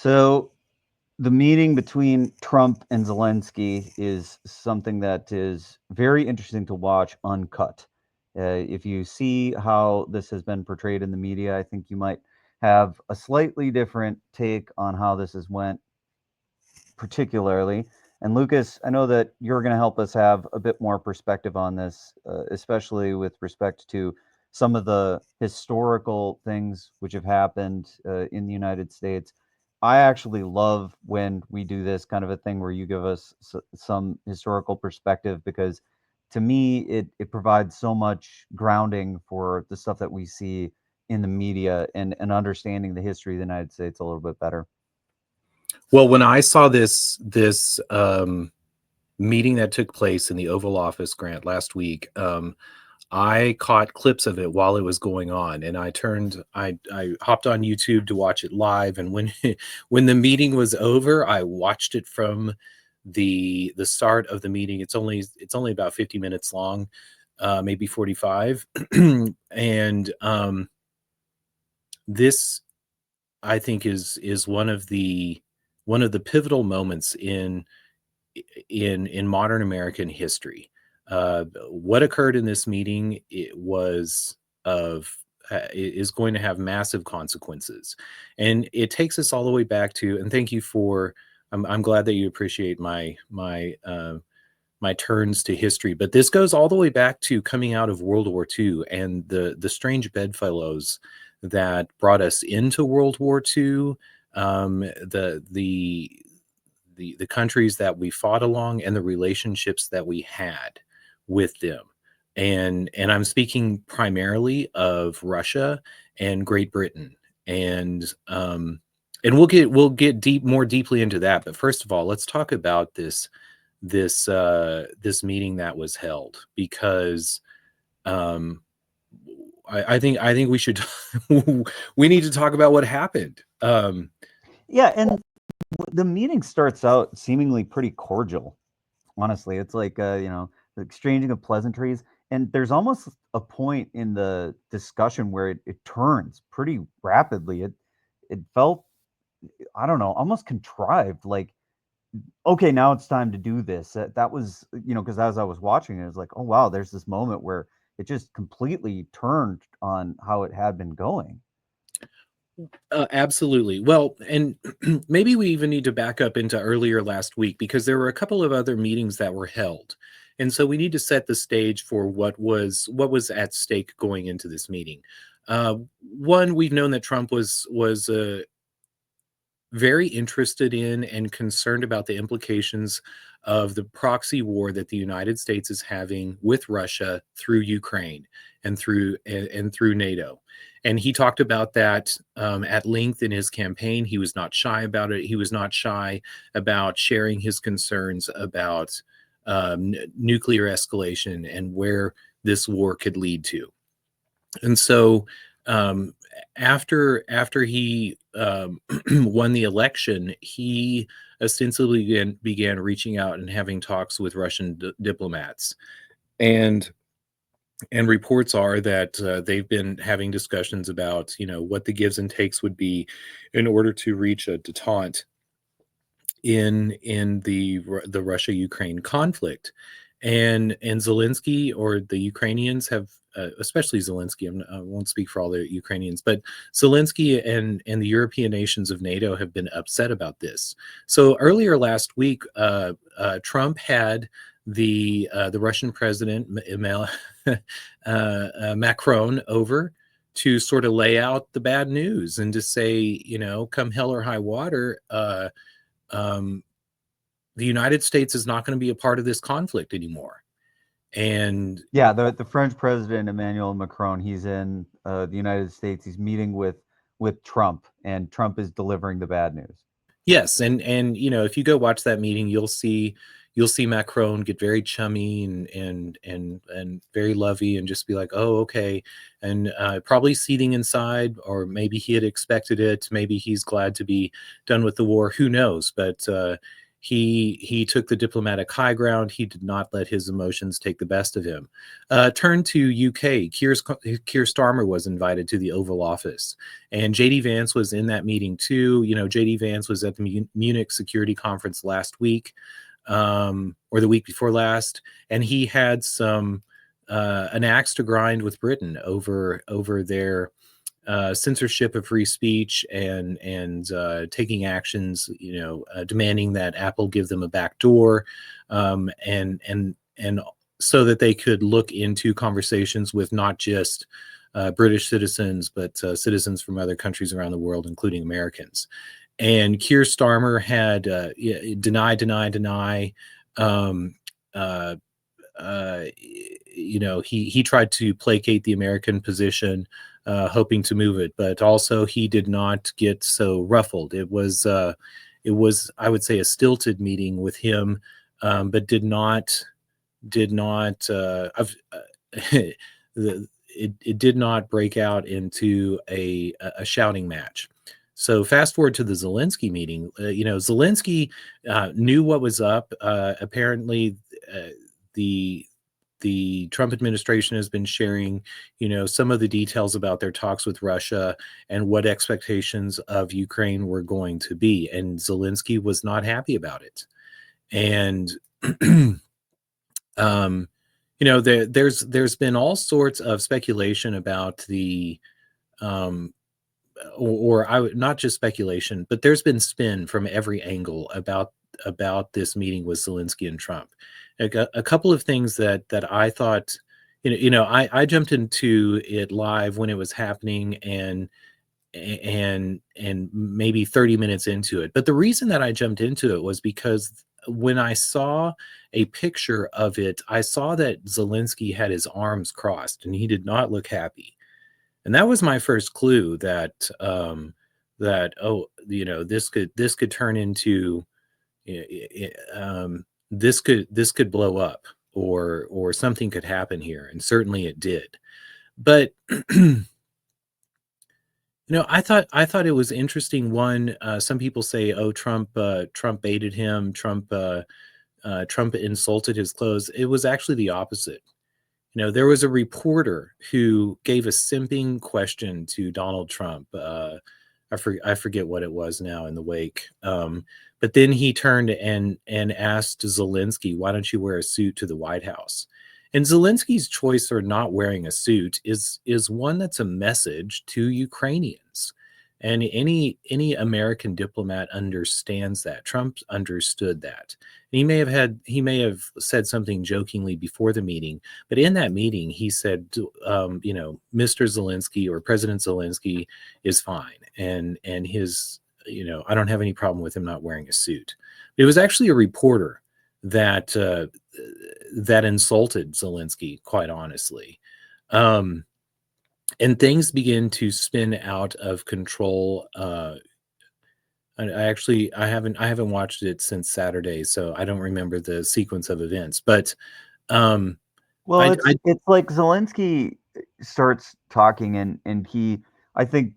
So the meeting between Trump and Zelensky is something that is very interesting to watch uncut. If you see how this has been portrayed in the media, I think you might have a slightly different take on how this has went, particularly. And Lucas, I know that you're going to help us have a bit more perspective on this, especially with respect to some of the historical things which have happened in the United States. I actually love when we do this kind of a thing where you give us some historical perspective, because to me, it provides so much grounding for the stuff that we see in the media, and understanding the history of the United States a little bit better. Well, when I saw this meeting that took place in the Oval Office, Grant, last week, I caught clips of it while it was going on, and I hopped on YouTube to watch it live. And when when the meeting was over, I watched it from the start of the meeting. It's only about 50 minutes long, maybe 45, and this, I think, is one of the pivotal moments in modern American history. What occurred in this meeting is going to have massive consequences, and it takes us all the way back to. And thank you for. I'm glad that you appreciate my turns to history, but this goes all the way back to coming out of World War II and the strange bedfellows that brought us into World War II. The countries that we fought along and the relationships that we had with them. And I'm speaking primarily of Russia and Great Britain. And we'll get more deeply into that. But first of all, let's talk about this meeting that was held, because I think we should we need to talk about what happened. Yeah, and the meeting starts out seemingly pretty cordial. Honestly, it's like the exchanging of pleasantries, and there's almost a point in the discussion where it turns pretty rapidly. It felt, I don't know, almost contrived. Like, okay, now it's time to do this. That was, because as I was watching it, was like, oh wow, there's this moment where it just completely turned on how it had been going. Absolutely. Well, and maybe we even need to back up into earlier last week, because there were a couple of other meetings that were held. And so we need to set the stage for what was at stake going into this meeting. One, we've known that Trump was very interested in and concerned about the implications of the proxy war that the United States is having with Russia through Ukraine and through NATO. And he talked about that at length in his campaign. He was not shy about it. He was not shy about sharing his concerns about nuclear escalation and where this war could lead to. And so after he won the election, he ostensibly began reaching out and having talks with Russian diplomats. And reports are that they've been having discussions about, what the gives and takes would be in order to reach a detente in the Russia-Ukraine conflict. And Zelensky, or the Ukrainians, have, especially Zelensky, I won't speak for all the Ukrainians, but Zelensky and the European nations of NATO have been upset about this. So earlier last week, Trump had the Russian president Macron over to sort of lay out the bad news and to say, come hell or high water, the United States is not going to be a part of this conflict anymore. And yeah, the French president Emmanuel Macron, he's in the United States. He's meeting with Trump, and Trump is delivering the bad news. Yes, and if you go watch that meeting, you'll see Macron get very chummy and very lovey, and just be like, oh, okay, and probably seething inside, or maybe he had expected it, maybe he's glad to be done with the war, who knows. But He took the diplomatic high ground. He did not let his emotions take the best of him. Turn to UK. Keir Starmer was invited to the Oval Office, and JD Vance was in that meeting too. JD Vance was at the Munich Security Conference last week, or the week before last, and he had an axe to grind with Britain over their censorship of free speech and taking actions, demanding that Apple give them a back door, and so that they could look into conversations with not just British citizens, but citizens from other countries around the world, including Americans. And Keir Starmer had deny. He tried to placate the American position, hoping to move it, but also he did not get so ruffled. It was, I would say, a stilted meeting with him, but did not it did not break out into a shouting match. So fast forward to the Zelensky meeting. Zelensky knew what was up. Apparently, the Trump administration has been sharing, some of the details about their talks with Russia and what expectations of Ukraine were going to be. And Zelensky was not happy about it. And, there's been all sorts of speculation about the, not just speculation, but there's been spin from every angle about this meeting with Zelensky and Trump. A couple of things that I thought, I jumped into it live when it was happening and maybe 30 minutes into it. But the reason that I jumped into it was because when I saw a picture of it, I saw that Zelensky had his arms crossed and he did not look happy. And that was my first clue that this could turn into this could blow up, or something could happen here, and certainly it did. But I thought it was interesting. One, some people say, "Oh, Trump baited him. Trump insulted his clothes." It was actually the opposite. There was a reporter who gave a simping question to Donald Trump. I forget what it was now in the wake. But then he turned and asked Zelensky, "Why don't you wear a suit to the White House?" And Zelensky's choice for not wearing a suit is one that's a message to Ukrainians. And any American diplomat understands that. Trump understood that. And he may have said something jokingly before the meeting, but in that meeting he said, Mr. Zelensky, or President Zelensky, is fine, and his, I don't have any problem with him not wearing a suit. It was actually a reporter that insulted Zelensky, quite honestly. And things begin to spin out of control. I haven't watched it since Saturday, so I don't remember the sequence of events. But well, it's like Zelensky starts talking, and he, I think,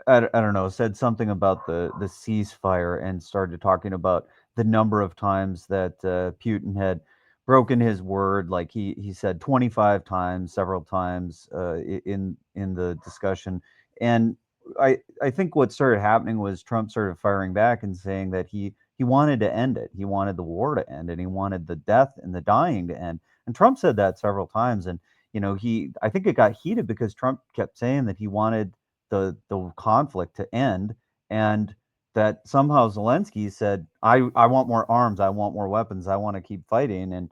I don't know, said something about the ceasefire, and started talking about the number of times that Putin had broken his word. Like he said 25 times, several times in the discussion. And I think what started happening was Trump started firing back and saying that he wanted to end it. He wanted the war to end, and he wanted the death and the dying to end. And Trump said that several times. And I think it got heated because Trump kept saying that he wanted the conflict to end, and that somehow Zelensky said, I want more arms, I want more weapons, I want to keep fighting. And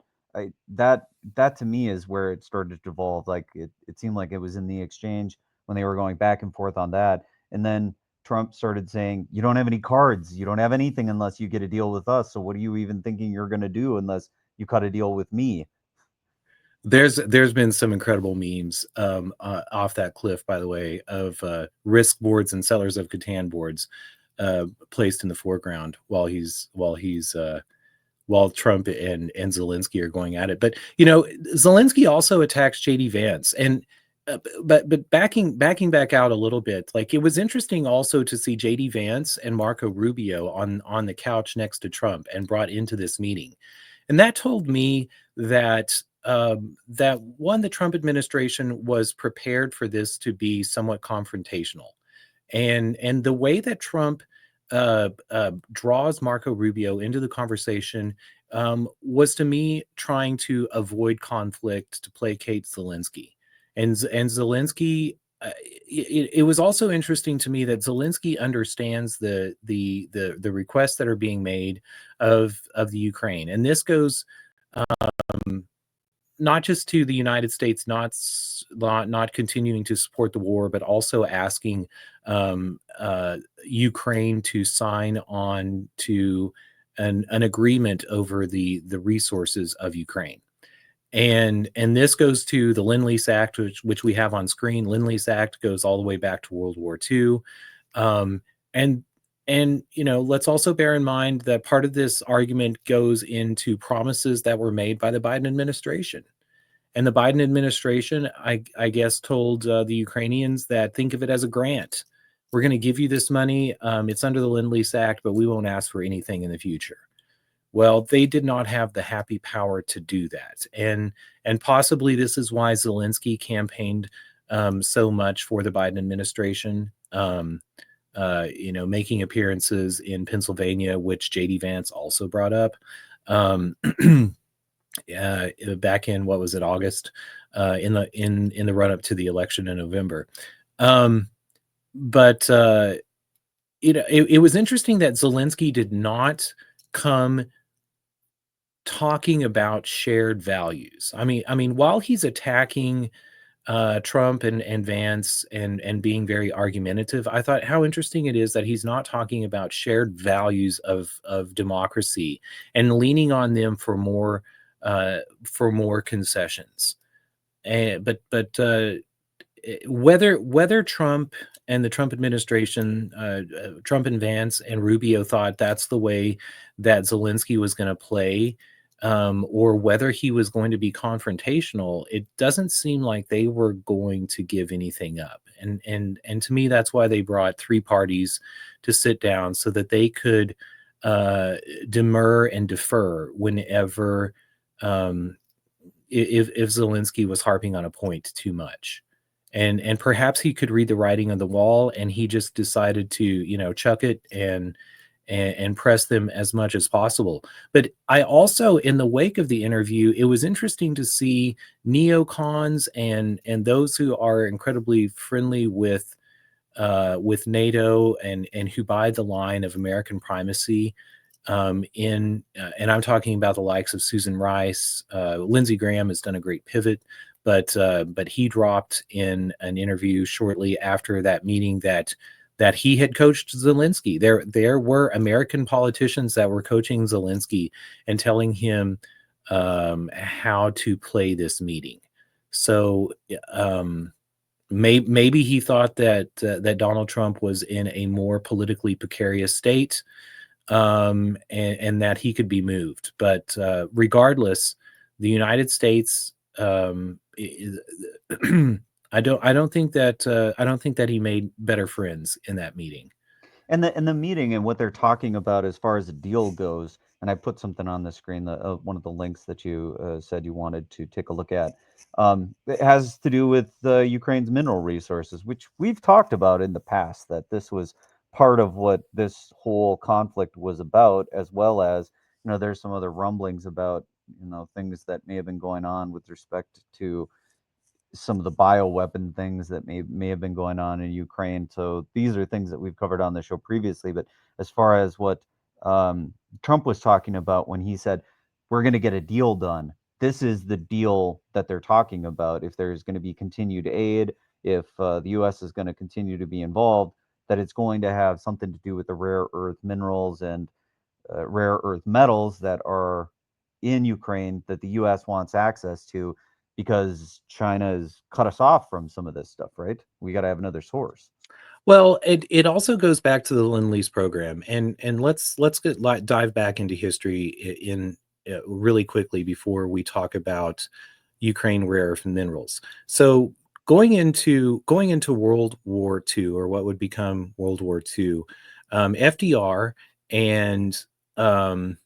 that to me is where it started to devolve. Like it seemed like it was in the exchange when they were going back and forth on that. And then Trump started saying, you don't have any cards, you don't have anything unless you get a deal with us. So what are you even thinking you're going to do unless you cut a deal with me? There's been some incredible memes off that cliff, by the way, of Risk boards and Sellers of Catan boards placed in the foreground while Trump and Zelensky are going at it. But Zelensky also attacks JD Vance, and but backing back out a little bit, like, it was interesting also to see JD Vance and Marco Rubio on the couch next to Trump and brought into this meeting. And that told me that that one, the Trump administration was prepared for this to be somewhat confrontational, and the way that Trump draws Marco Rubio into the conversation was, to me, trying to avoid conflict to placate Zelensky, and Zelensky. It was also interesting to me that Zelensky understands the requests that are being made of the Ukraine, and this goes not just to the United States not continuing to support the war, but also asking Ukraine to sign on to an agreement over the resources of Ukraine. And this goes to the Lend-Lease Act, which we have on screen. Lend-Lease Act goes all the way back to World War II. Um, and let's also bear in mind that part of this argument goes into promises that were made by the Biden administration. And the Biden administration, I guess, told the Ukrainians that, think of it as a grant. We're going to give you this money. It's under the Lend-Lease Act, but we won't ask for anything in the future. Well, they did not have the happy power to do that. And possibly this is why Zelensky campaigned so much for the Biden administration, making appearances in Pennsylvania, which JD Vance also brought up. Back in, what was it, August, in the run up to the election in November. But it was interesting that Zelensky did not come talking about shared values. I mean, while he's attacking Trump and Vance and being very argumentative, I thought how interesting it is that he's not talking about shared values of democracy and leaning on them for more concessions. But whether Trump and the Trump administration, Trump and Vance and Rubio, thought that's the way that Zelensky was going to play, or whether he was going to be confrontational, it doesn't seem like they were going to give anything up. And to me, that's why they brought three parties to sit down so that they could demur and defer whenever if Zelensky was harping on a point too much. And perhaps he could read the writing on the wall, and he just decided to, chuck it and press them as much as possible. But I also, in the wake of the interview, it was interesting to see neocons and those who are incredibly friendly with NATO and who buy the line of American primacy, and I'm talking about the likes of Susan Rice. Lindsey Graham has done a great pivot, but he dropped in an interview shortly after that meeting that he had coached Zelensky. There were American politicians that were coaching Zelensky and telling him how to play this meeting. So maybe he thought that Donald Trump was in a more politically precarious state, and that he could be moved. But regardless, the United States, I don't think that he made better friends in that meeting. And the meeting and what they're talking about as far as the deal goes, and I put something on the screen, one of the links that you said you wanted to take a look at. It has to do with Ukraine's mineral resources, which we've talked about in the past, that this was part of what this whole conflict was about, as well as, there's some other rumblings about, things that may have been going on with respect to some of the bioweapon things that may have been going on in Ukraine. So these are things that we've covered on the show previously. But as far as what Trump was talking about when he said, we're going to get a deal done, this is the deal that they're talking about. If there's going to be continued aid, if the U.S. is going to continue to be involved, that it's going to have something to do with the rare earth minerals and rare earth metals that are in Ukraine that the U.S. wants access to, because China has cut us off from some of this stuff, right? We got to have another source. Well, it also goes back to the Lend-Lease program, and let's dive back into history in really quickly before we talk about Ukraine rare earth minerals. So going into World War II, or what would become World War II, FDR and some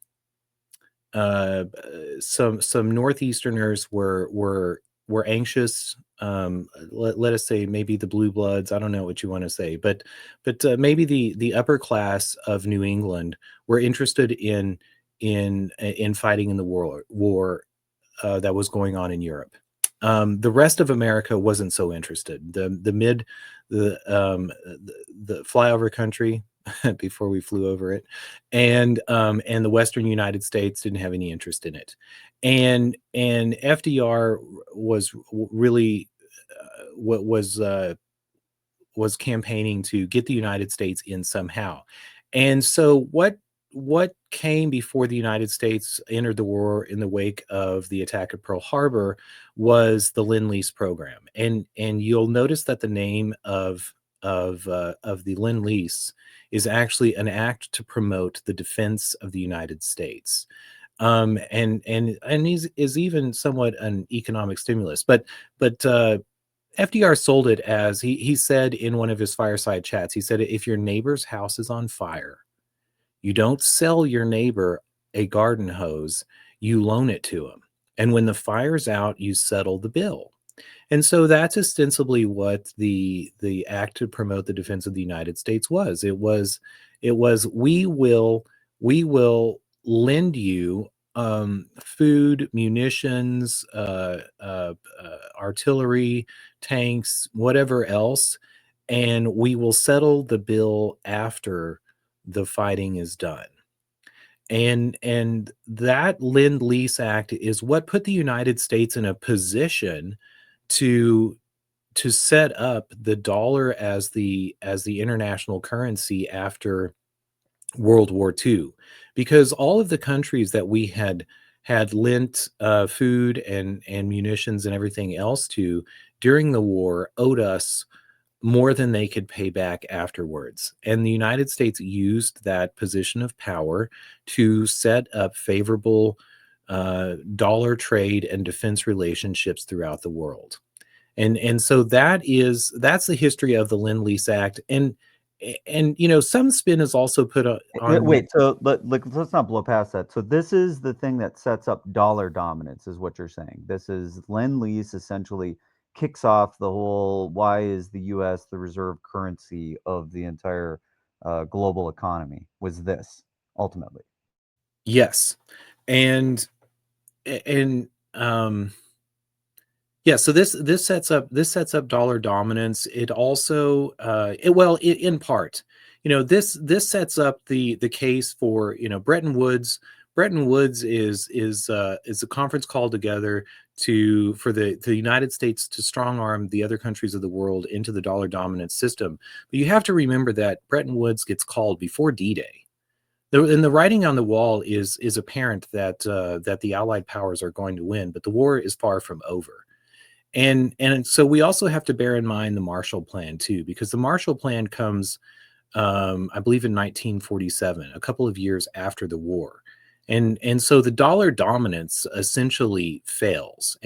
Northeasterners were anxious. Let us say maybe the Blue Bloods. I don't know what you want to say, but maybe the upper class of New England were interested in fighting in the war that was going on in Europe. The rest of America wasn't so interested. The flyover country before we flew over it, and the Western United States didn't have any interest in it, and FDR was really what was campaigning to get the United States in somehow. And so what came before the United States entered the war in the wake of the attack at Pearl Harbor was the Lend-Lease program. And you'll notice that the name of the Lend-Lease is actually an act to promote the defense of the United States. And is even somewhat an economic stimulus. But FDR sold it as he said in one of his fireside chats. He said, if your neighbor's house is on fire, you don't sell your neighbor a garden hose, you loan it to him. And when the fire's out, you settle the bill. And so that's ostensibly what the act to promote the defense of the United States was. It was we will lend you food, munitions, artillery, tanks, whatever else, and we will settle the bill after the fighting is done. And that Lend-Lease Act is what put the United States in a position to set up the dollar as the international currency after World War II, because all of the countries that we had lent food and munitions and everything else to during the war owed us more than they could pay back afterwards. And the United States used that position of power to set up favorable dollar trade and defense relationships throughout the world. And so that's the history of the Lend-Lease Act. And some spin is also put on. Wait, so let's not blow past that. So this is the thing that sets up dollar dominance, is what you're saying. This is Lend-Lease essentially kicks off the whole, why is the U.S. the reserve currency of the entire global economy, was this ultimately. Yes. And yeah, so this sets up dollar dominance. It also in part, this sets up the case for, Bretton Woods. Bretton Woods is a conference called together for the United States to strong arm the other countries of the world into the dollar dominance system. But you have to remember that Bretton Woods gets called before D-Day. And the writing on the wall is apparent that the Allied powers are going to win, but the war is far from over. And so we also have to bear in mind the Marshall Plan too, because the Marshall Plan comes, I believe, in 1947, a couple of years after the war. And so the dollar dominance essentially fails.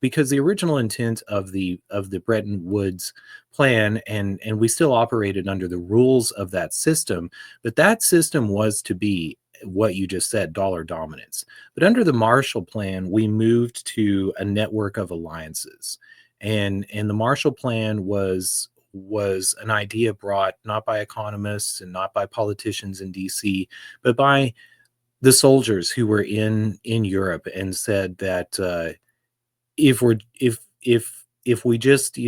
Because the original intent of the Bretton Woods plan, and we still operated under the rules of that system, but that system was to be what you just said, dollar dominance. But under the Marshall Plan, we moved to a network of alliances. And the Marshall Plan was an idea brought not by economists and not by politicians in DC, but by the soldiers who were in Europe, and said that if we just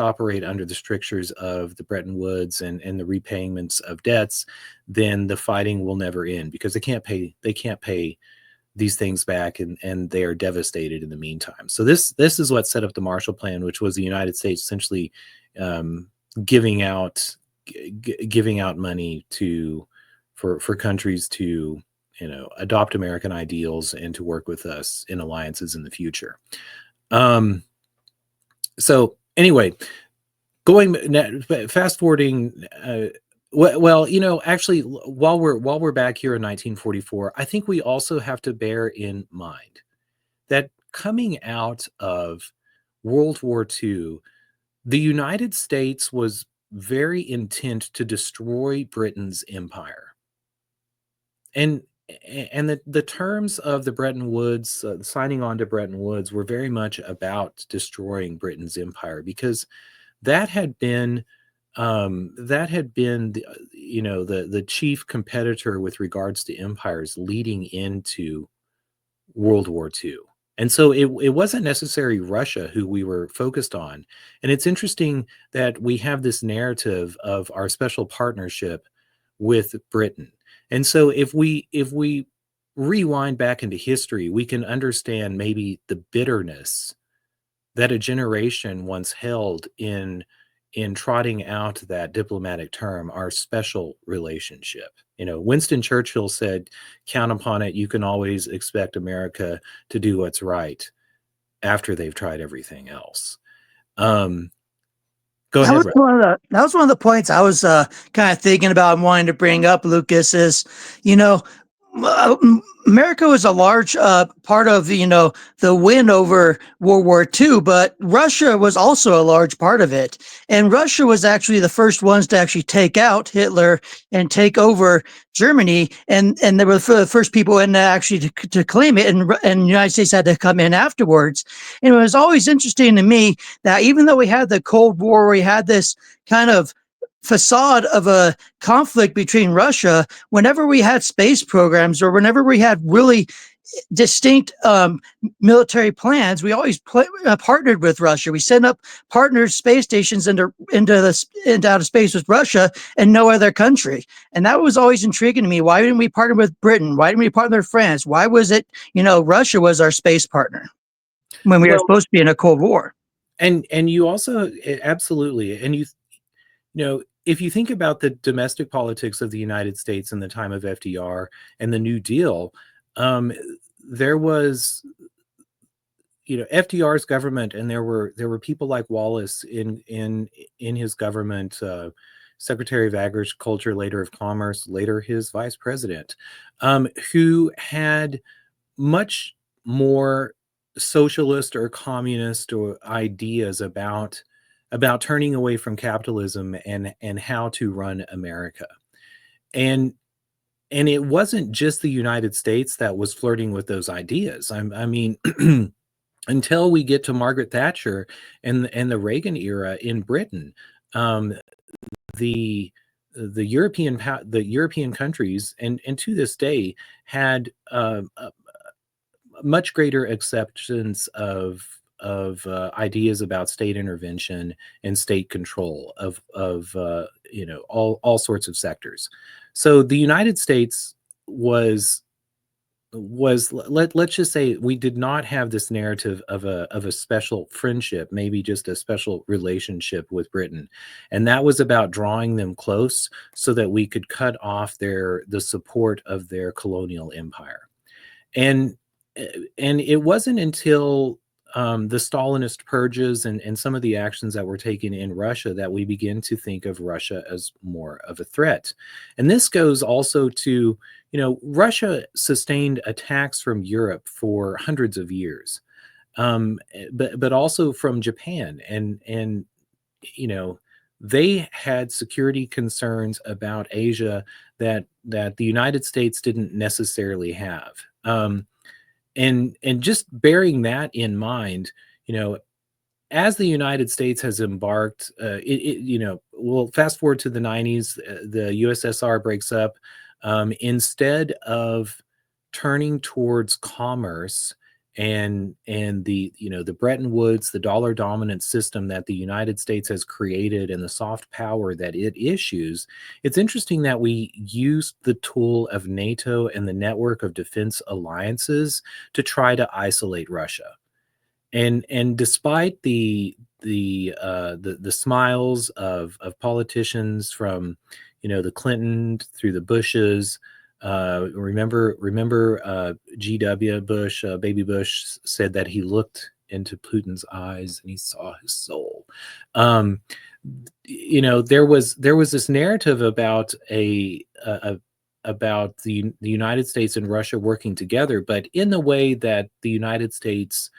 operate under the strictures of the Bretton Woods and the repayments of debts, then the fighting will never end, because they can't pay these things back, and they are devastated in the meantime. So this is what set up the Marshall Plan, which was the United States essentially giving out money for countries to adopt American ideals and to work with us in alliances in the future. So anyway, fast forwarding. Actually, while we're back here in 1944, I think we also have to bear in mind that coming out of World War II, the United States was very intent to destroy Britain's empire. And the terms of the Bretton Woods, signing on to Bretton Woods, were very much about destroying Britain's empire, because that had been the, the chief competitor with regards to empires leading into World War II. And so it wasn't necessarily Russia who we were focused on. And it's interesting that we have this narrative of our special partnership with Britain. And so if we rewind back into history, we can understand maybe the bitterness that a generation once held in trotting out that diplomatic term, our special relationship. Winston Churchill said, "Count upon it, you can always expect America to do what's right after they've tried everything else." Go ahead, Brett. That was one of the points I was kind of thinking about and wanting to bring up, Lucas, is, America was a large part of, the win over World War II, but Russia was also a large part of it. And Russia was actually the first ones to actually take out Hitler and take over Germany. And they were the first people in actually to claim it. And the United States had to come in afterwards. And it was always interesting to me that even though we had the Cold War, we had this kind of facade of a conflict between Russia, whenever we had space programs or whenever we had really distinct military plans, we always partnered with Russia. We sent up partnered space stations into outer space with Russia and no other country. And that was always intriguing to me. Why didn't we partner with Britain? Why didn't we partner with France? Why was it, Russia was our space partner when we were supposed to be in a Cold War? And you also, absolutely. And if you think about the domestic politics of the United States in the time of FDR and the New Deal, there was, FDR's government, and there were people like Wallace in his government, Secretary of Agriculture, later of Commerce, later his vice president, who had much more socialist or communist or ideas about turning away from capitalism and how to run America. And it wasn't just the United States that was flirting with those ideas. I mean, until we get to Margaret Thatcher and the Reagan era in Britain, the European countries and to this day had much greater acceptance of ideas about state intervention and state control of all sorts of sectors. So the United States was let's just say we did not have this narrative of a special friendship, maybe just a special relationship with Britain, and that was about drawing them close so that we could cut off the support of their colonial empire. And it wasn't until the Stalinist purges and some of the actions that were taken in Russia that we begin to think of Russia as more of a threat. And this goes also to, Russia sustained attacks from Europe for hundreds of years, but also from Japan. And they had security concerns about Asia that the United States didn't necessarily have. And just bearing that in mind, as the United States has embarked, we'll fast forward to the 90s, the USSR breaks up. Instead of turning towards commerce and the Bretton Woods, the dollar dominant system that the United States has created and the soft power that it issues, it's interesting that we used the tool of NATO and the network of defense alliances to try to isolate Russia. And despite the smiles of politicians from the Clinton through the Bushes, remember G.W. Bush, baby Bush, said that he looked into Putin's eyes and he saw his soul. There was this narrative about about the United States and Russia working together, but in the way that the United States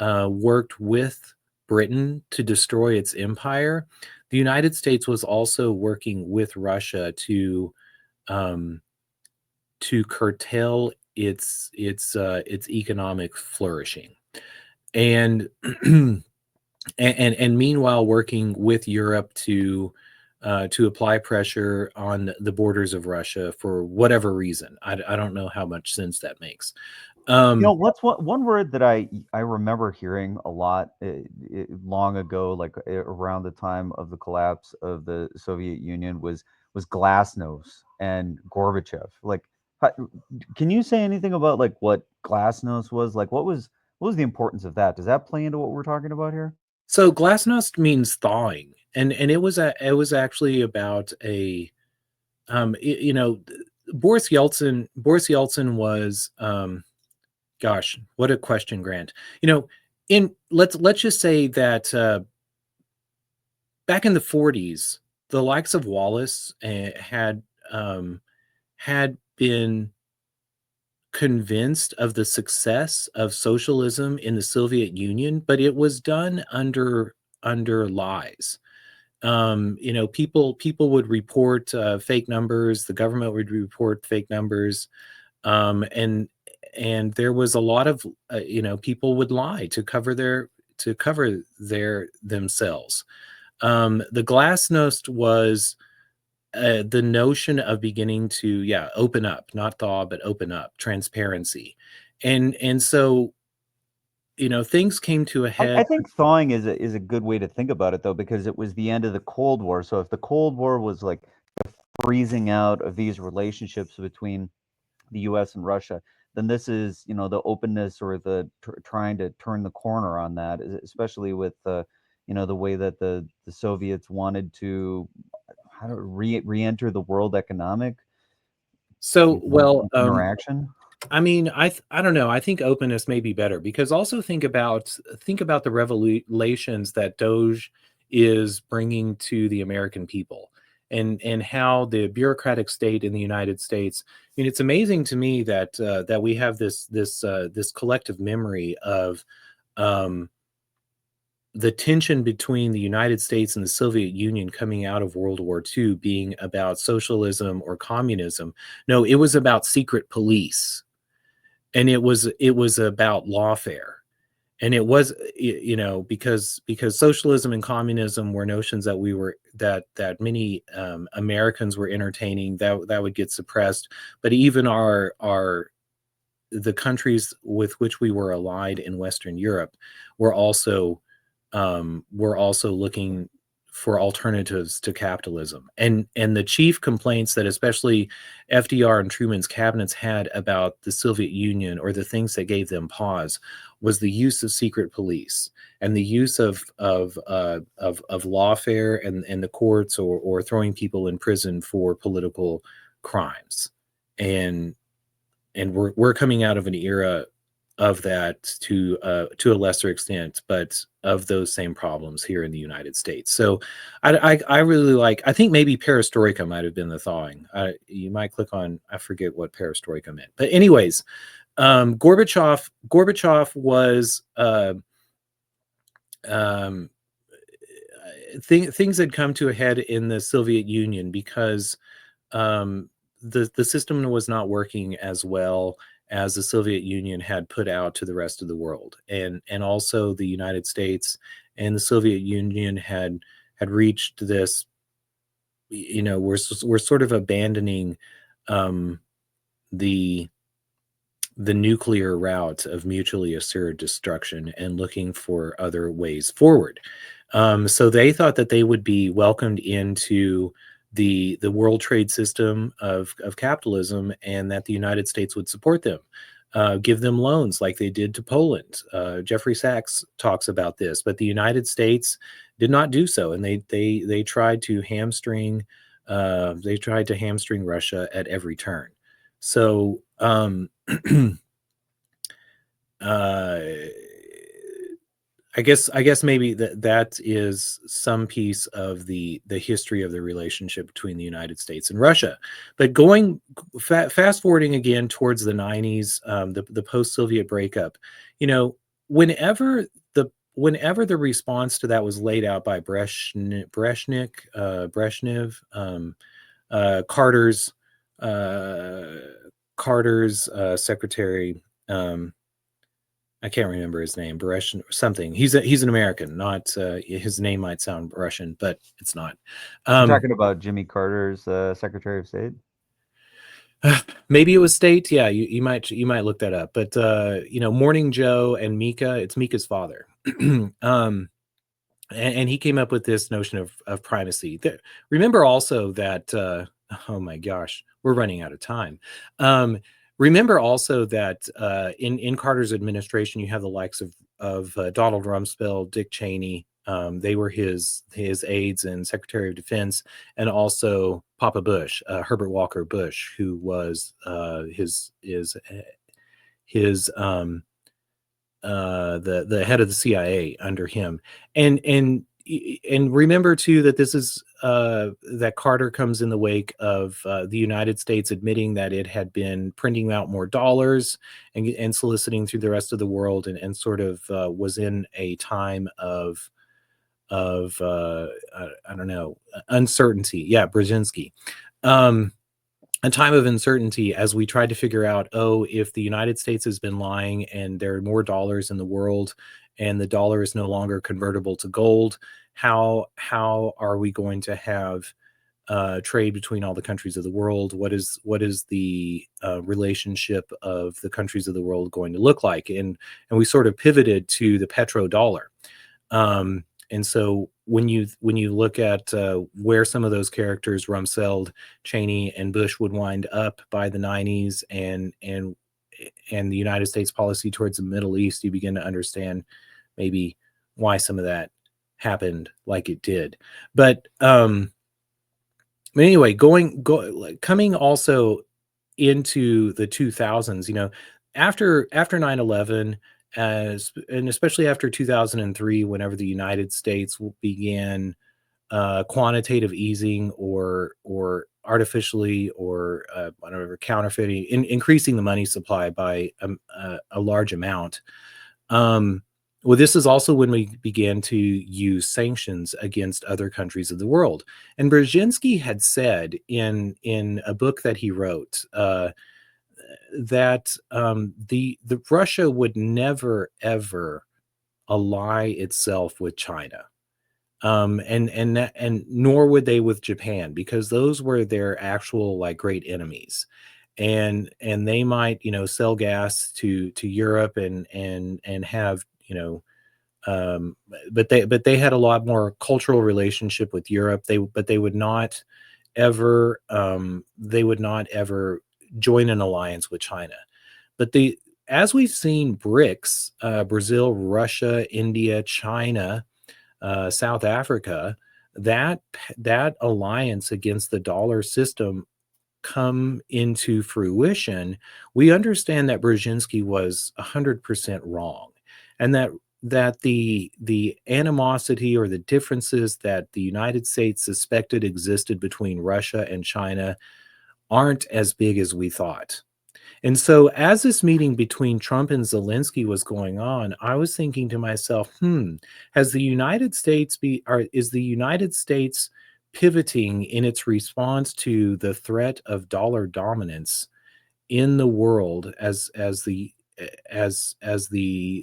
worked with Britain to destroy its empire, the United States was also working with Russia to curtail its economic flourishing, and and meanwhile working with Europe to apply pressure on the borders of Russia for whatever reason. I don't know how much sense that makes. What's one word that I remember hearing a lot long ago, like around the time of the collapse of the Soviet Union, was glasnost and Gorbachev. Like, can you say anything about like what glasnost was? Like, what was the importance of that? Does that play into what we're talking about here? So glasnost means thawing, and it was actually about a Boris Yeltsin was gosh, what a question, Grant. Let's just say that back in the 40s, the likes of Wallace had been convinced of the success of socialism in the Soviet Union, but it was done under lies. People would report fake numbers. The government would report fake numbers, and there was a lot of people would lie to cover themselves. The glasnost was the notion of beginning to open up, not thaw, but open up, transparency, and so things came to a head. I think thawing is a good way to think about it, though, because it was the end of the Cold War. So if the Cold War was like the freezing out of these relationships between the U.S. and Russia, then this is, the openness or the trying to turn the corner on that, especially with the way that the Soviets wanted to re-enter the world economic interaction. I mean, I don't know. I think openness may be better, because also think about the revelations that Doge is bringing to the American people, and how the bureaucratic state in the United States. I mean, it's amazing to me that we have this collective memory of the tension between the United States and the Soviet Union coming out of World War II being about socialism or communism. No, it was about secret police, and it was about lawfare, and it was because socialism and communism were notions that many Americans were entertaining, that would get suppressed, but even the countries with which we were allied in Western Europe were also looking for alternatives to capitalism. And the chief complaints that especially FDR and Truman's cabinets had about the Soviet Union, or the things that gave them pause, was the use of secret police and the use of lawfare and the courts, or throwing people in prison for political crimes. And we're coming out of an era of that to a lesser extent, but of those same problems here in the United States. So I really like, I think maybe perestroika might have been the thawing. You might click on, I forget what perestroika meant. But anyways, Gorbachev was, things had come to a head in the Soviet Union because the system was not working as well as the Soviet Union had put out to the rest of the world, and also the United States and the Soviet Union had reached this, we're sort of abandoning the nuclear route of mutually assured destruction and looking for other ways forward. So they thought that they would be welcomed into the world trade system of capitalism, and that the United States would support them, give them loans like they did to Poland. Jeffrey Sachs talks about this, but the United States did not do so, and they tried to hamstring Russia at every turn. So I guess maybe that is some piece of the history of the relationship between the United States and Russia. But going fast forwarding again towards the 90s, the post-Soviet breakup, whenever whenever the response to that was laid out by Brezhnev, Carter's secretary, I can't remember his name, Russian something. He's an American, not his name might sound Russian, but it's not. You're talking about Jimmy Carter's Secretary of State? Maybe it was State. Yeah, you might look that up. But Morning Joe and Mika, it's Mika's father. And he came up with this notion of primacy. Remember also that oh my gosh, we're running out of time. Remember also that in Carter's administration, you have the likes of Donald Rumsfeld, Dick Cheney. They were his aides and Secretary of Defense, and also Papa Bush, Herbert Walker Bush, who was the head of the CIA under him. And remember too that this is that Carter comes in the wake of the United States admitting that it had been printing out more dollars and soliciting through the rest of the world, and sort of was in a time of I don't know, uncertainty. Yeah, Brzezinski. A time of uncertainty as we tried to figure out, if the United States has been lying and there are more dollars in the world and the dollar is no longer convertible to gold, how are we going to have trade between all the countries of the world? What is the relationship of the countries of the world going to look like? And we sort of pivoted to the petrodollar. And so when you look at where some of those characters, Rumsfeld, Cheney, and Bush, would wind up by the 90s, and the United States policy towards the Middle East, you begin to understand maybe why some of that happened like it did. But anyway, coming also into the 2000s, after 9/11. And especially after 2003, whenever the United States began quantitative easing or artificially or whatever, counterfeiting, increasing the money supply by a large amount. Well, this is also when we began to use sanctions against other countries of the world. And Brzezinski had said in a book that he wrote, that the Russia would never ever ally itself with China, and nor would they with Japan, because those were their actual great enemies, and they might sell gas to Europe and have but they had a lot more cultural relationship with Europe. They would not ever join an alliance with China. But as we've seen, BRICS, Brazil, Russia, India, China, South Africa, that alliance against the dollar system come into fruition, we understand that Brzezinski was 100% wrong, and that the animosity or the differences that the United States suspected existed between Russia and China aren't as big as we thought. And so as this meeting between Trump and Zelensky was going on, I was thinking to myself, is the United States pivoting in its response to the threat of dollar dominance in the world as the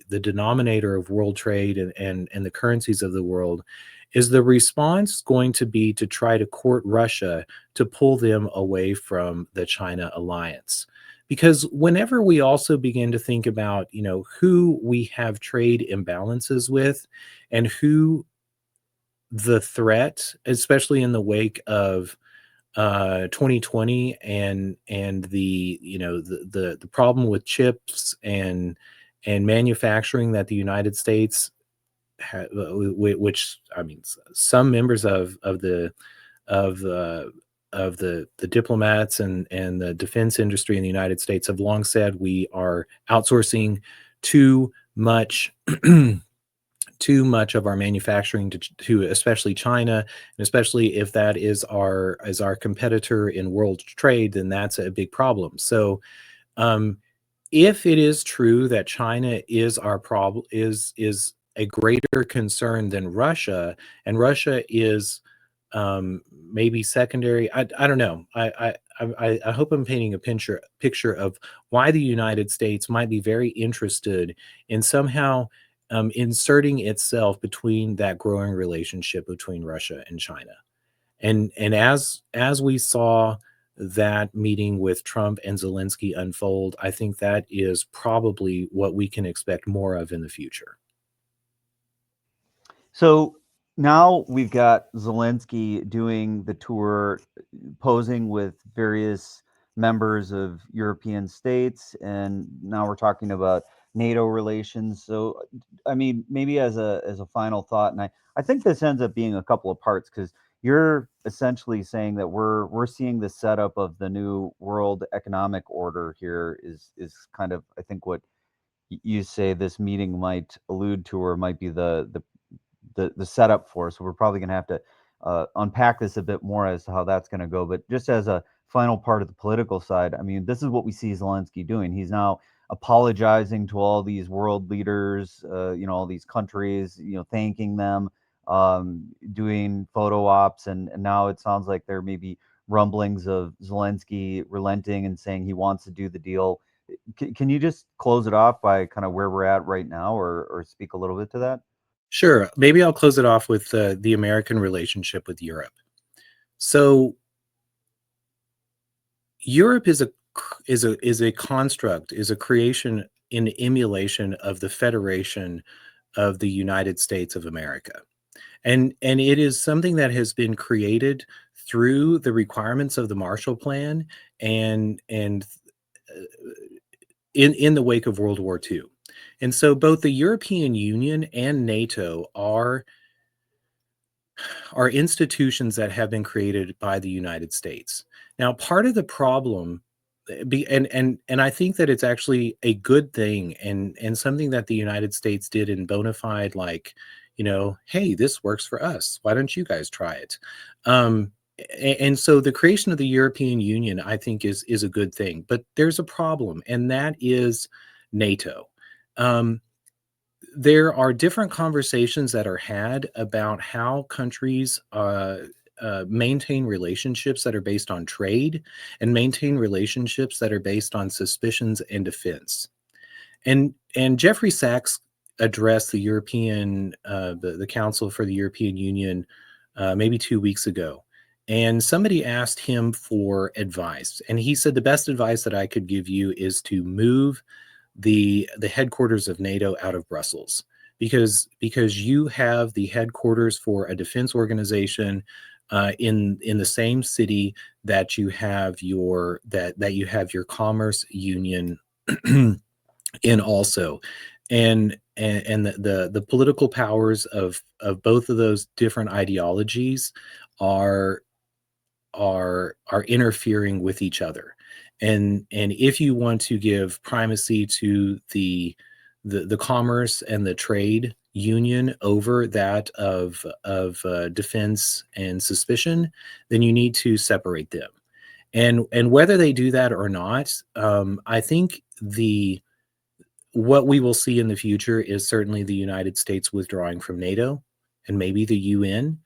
denominator of world trade and the currencies of the world? Is the response going to be to try to court Russia to pull them away from the China alliance? Because whenever we also begin to think about, who we have trade imbalances with and who the threat, especially in the wake of 2020 and the problem with chips and manufacturing that the United States which some members of the diplomats and the defense industry in the United States have long said we are outsourcing too much of our manufacturing to especially China, and especially if that is our competitor in world trade, then that's a big problem. So if it is true that China is our problem, is a greater concern than Russia, and Russia is maybe secondary. I don't know. I hope I'm painting a picture of why the United States might be very interested in somehow inserting itself between that growing relationship between Russia and China. And as we saw that meeting with Trump and Zelensky unfold, I think that is probably what we can expect more of in the future. So now we've got Zelensky doing the tour, posing with various members of European states, and now we're talking about NATO relations. So, I mean, maybe as a final thought, and I think this ends up being a couple of parts because you're essentially saying that we're seeing the setup of the new world economic order here is kind of, I think, what you say this meeting might allude to, or might be the setup for. So we're probably going to have to unpack this a bit more as to how that's going to go. But just as a final part of the political side, I mean, this is what we see Zelensky doing. He's now apologizing to all these world leaders, all these countries, thanking them, doing photo ops, and now it sounds like there may be rumblings of Zelensky relenting and saying he wants to do the deal. Can you just close it off by kind of where we're at right now, or speak a little bit to that? Sure. Maybe I'll close it off with the American relationship with Europe. So Europe is a construct, is a creation in emulation of the Federation of the United States of America. And it is something that has been created through the requirements of the Marshall Plan and in the wake of World War II. And so both the European Union and NATO are institutions that have been created by the United States. Now, part of the problem, and I think that it's actually a good thing and something that the United States did in bona fide, like, hey, this works for us. Why don't you guys try it? And so the creation of the European Union, I think, is a good thing. But there's a problem, and that is NATO. There are different conversations that are had about how countries maintain relationships that are based on trade and maintain relationships that are based on suspicions and defense. And Jeffrey Sachs addressed the the Council for the European Union maybe 2 weeks ago. And somebody asked him for advice. And he said, the best advice that I could give you is to move the headquarters of NATO out of Brussels, because you have the headquarters for a defense organization in the same city that you have your commerce union in also, and the political powers of both of those different ideologies are interfering with each other. And if you want to give primacy to the commerce and the trade union over that of defense and suspicion, then you need to separate them. And whether they do that or not, I think what we will see in the future is certainly the United States withdrawing from NATO and maybe the UN.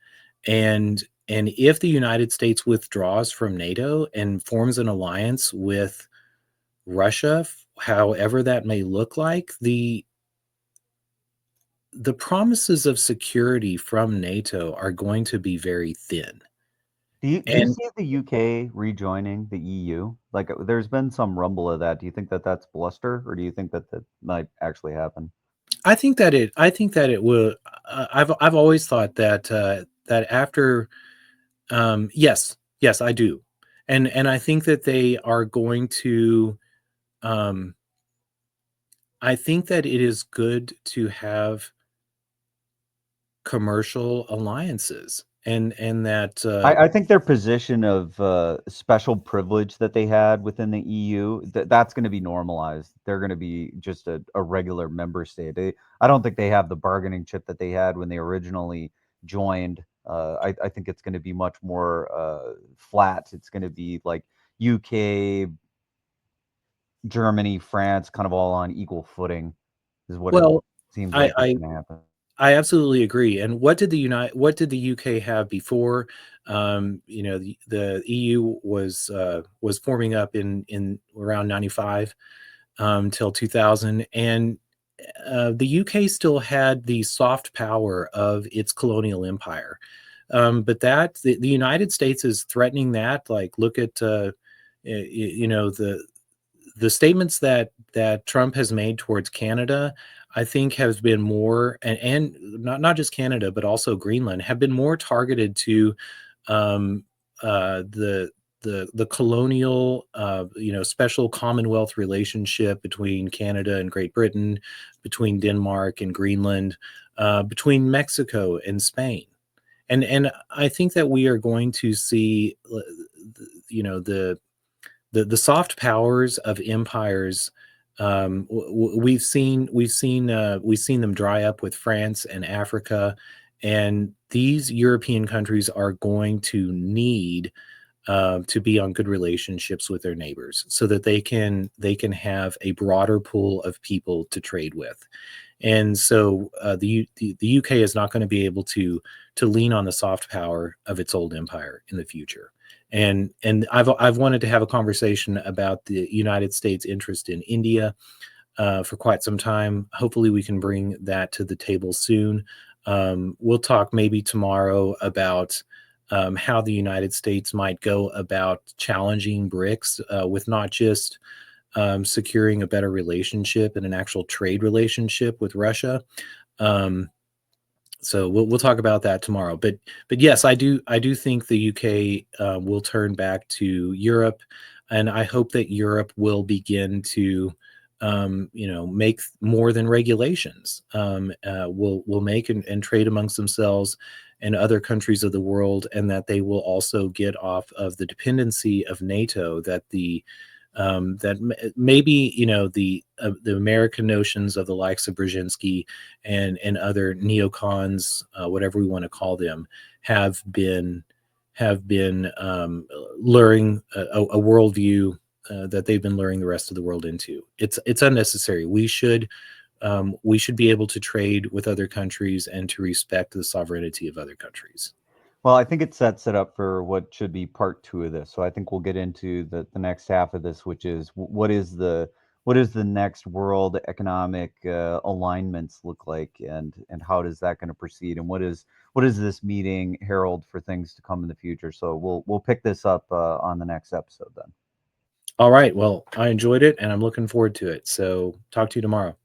And if the United States withdraws from NATO and forms an alliance with Russia, however that may look like, the promises of security from NATO are going to be very thin. Do you see the UK rejoining the EU? Like, there's been some rumble of that. Do you think that that's bluster, or do you think that that might actually happen? I think that it will. I've always thought that that after, yes, I do, and I think that they are going to. I think that it is good to have commercial alliances, and that I think their position of special privilege that they had within the EU, that's going to be normalized. They're going to be just a regular member state. I don't think they have the bargaining chip that they had when they originally joined. I think it's going to be much more flat. It's going to be like UK, Germany, France, kind of all on equal footing, is what it well, seems like is I going to happen. I absolutely agree. And what did the UK have before? The EU was forming up in around 95 till 2000, and the UK still had the soft power of its colonial empire. But the United States is threatening that. Like, look at the statements that Trump has made towards Canada, I think has been more, and not just Canada, but also Greenland, have been more targeted to um, the colonial, special Commonwealth relationship between Canada and Great Britain, between Denmark and Greenland, between Mexico and Spain. And I think that we are going to see, the soft powers of empires. We've seen them dry up with France and Africa, and these European countries are going to need to be on good relationships with their neighbors, so that they can have a broader pool of people to trade with. And so the UK is not going to be able to lean on the soft power of its old empire in the future. And I've wanted to have a conversation about the United States' interest in India for quite some time. Hopefully, we can bring that to the table soon. We'll talk maybe tomorrow about how the United States might go about challenging BRICS with not just securing a better relationship and an actual trade relationship with Russia. So we'll talk about that tomorrow. But yes, I do think the UK will turn back to Europe, and I hope that Europe will begin to make more than regulations. Will make and trade amongst themselves and other countries of the world, and that they will also get off of the dependency of NATO. Maybe the American notions of the likes of Brzezinski and other neocons, whatever we want to call them, have been luring a worldview that they've been luring the rest of the world into. It's unnecessary. We should be able to trade with other countries and to respect the sovereignty of other countries. Well, I think it sets it up for what should be part 2 of this. So I think we'll get into the next half of this, which is what is the next world economic alignments look like, and how does that going to proceed, and what is this meeting herald for things to come in the future. So we'll pick this up on the next episode then. All right. Well, I enjoyed it, and I'm looking forward to it. So talk to you tomorrow.